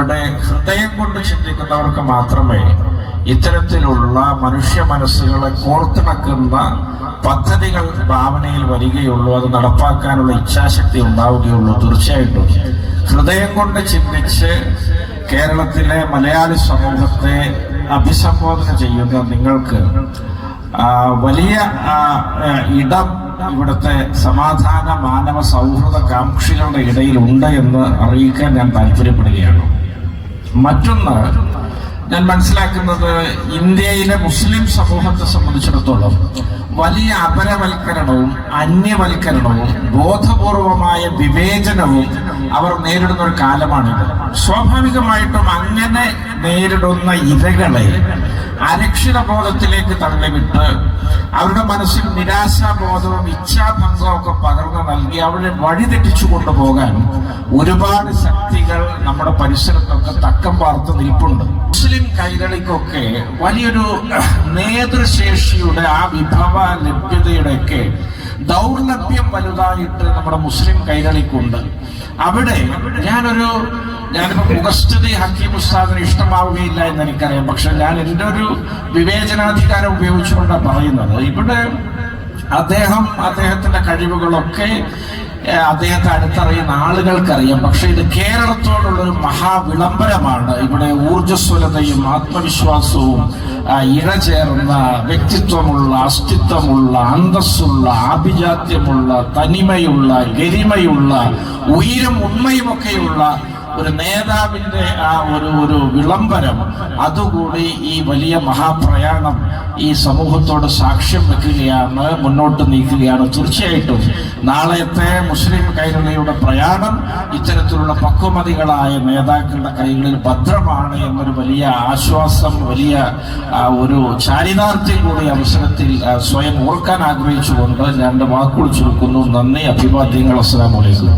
ഇവിടെ ഹൃദയം കൊണ്ട് ചിന്തിക്കുന്നവർക്ക് മാത്രമേ ഇത്തരത്തിലുള്ള മനുഷ്യ മനസ്സുകളെ കോർത്തിണക്കുന്ന പദ്ധതികൾ ഭാവനയിൽ വരികയുള്ളൂ, അത് നടപ്പാക്കാനുള്ള ഇച്ഛാശക്തി ഉണ്ടാവുകയുള്ളൂ. തീർച്ചയായിട്ടും ഹൃദയം കൊണ്ട് ചിന്തിച്ച് കേരളത്തിലെ മലയാളി സമൂഹത്തെ അഭിസംബോധന ചെയ്യുന്ന നിങ്ങൾക്ക് വലിയ ഇടം ഇവിടുത്തെ സമാധാന മാനവ സൗഹൃദ കാംക്ഷികളുടെ ഇടയിൽ ഉണ്ട് എന്ന് അറിയിക്കാൻ ഞാൻ താല്പര്യപ്പെടുകയാണ്. മറ്റൊന്ന്, ഞാൻ മനസ്സിലാക്കുന്നത് ഇന്ത്യയിലെ മുസ്ലിം സമൂഹത്തെ സംബന്ധിച്ചിടത്തോളം വലിയ അപരവൽക്കരണവും അന്യവൽക്കരണവും ബോധപൂർവമായ വിവേചനവും അവർ നേരിടുന്ന ഒരു കാലമാണിത്. സ്വാഭാവികമായിട്ടും അങ്ങനെ നേരിടുന്ന ഇരകളെ അരക്ഷിതബോധത്തിലേക്ക് തള്ളിവിട്ട് അവരുടെ മനസ്സിൽ നിരാശാബോധവും ഇച്ഛാഭംഗവും ഒക്കെ പകർന്നു നൽകി അവരെ വഴിതെറ്റിച്ചു കൊണ്ടുപോകാൻ ഒരുപാട് ശക്തികൾ നമ്മുടെ പരിസരത്തൊക്കെ തക്കം പാർത്ത് നിൽപ്പുണ്ട്. മുസ്ലിം കൈരളിക്കൊക്കെ വലിയൊരു നേതൃശേഷിയുടെ ആ വിഭവ ലഭ്യതയുടെയൊക്കെ ദൗർലഭ്യം വലുതായിട്ട് നമ്മുടെ മുസ്ലിം കൈരളിക്കുണ്ട്. അവിടെ ഞാനിപ്പോ മുഖസ്തുതി ഹക്കീം ഉസ്താദിന് ഇഷ്ടമാവുകയില്ല എന്ന് എനിക്കറിയാം. പക്ഷെ ഞാൻ എൻ്റെ ഒരു വിവേചനാധികാരം ഉപയോഗിച്ചുകൊണ്ടാണ് പറയുന്നത്. ഇവിടെ അദ്ദേഹത്തിന്റെ കഴിവുകളൊക്കെ അദ്ദേഹത്തെ അടുത്തറിയുന്ന ആളുകൾക്കറിയാം. പക്ഷെ ഇത് കേരളത്തോടുള്ളൊരു മഹാവിളംബരമാണ്. ഇവിടെ ഊർജ്ജസ്വലതയും ആത്മവിശ്വാസവും ഇഴചേർന്ന വ്യക്തിത്വമുള്ള, അസ്തിത്വമുള്ള, അന്തസ്സുള്ള, ആഭിജാത്യമുള്ള, തനിമയുള്ള, ഗരിമയുള്ള, ഉയരും ഉണ്മയുമൊക്കെയുള്ള ഒരു നേതാവിന്റെ ആ ഒരു വിളംബരം, അതുകൂടി ഈ വലിയ മഹാപ്രയാണം ഈ സമൂഹത്തോട് സാക്ഷ്യം വെക്കുകയാണ്, മുന്നോട്ട് നീക്കുകയാണ്. തീർച്ചയായിട്ടും നാളത്തെ മുസ്ലിം കൈരളിയുടെ പ്രയാണം ഇത്തരത്തിലുള്ള പക്വമതികളായ നേതാക്കളുടെ കൈകളിൽ ഭദ്രമാണ് എന്നൊരു വലിയ ആശ്വാസം, വലിയ ഒരു ചാരിതാർത്ഥ്യം കൂടി അവസരത്തിൽ സ്വയം ഓർക്കാൻ ആഗ്രഹിച്ചുകൊണ്ട് ഞാൻ എൻ്റെ വാക്കുകൾ ചുരുക്കുന്നു. നന്ദി, അഭിവാദ്യങ്ങൾ. അസ്സലാമു അലൈക്കും.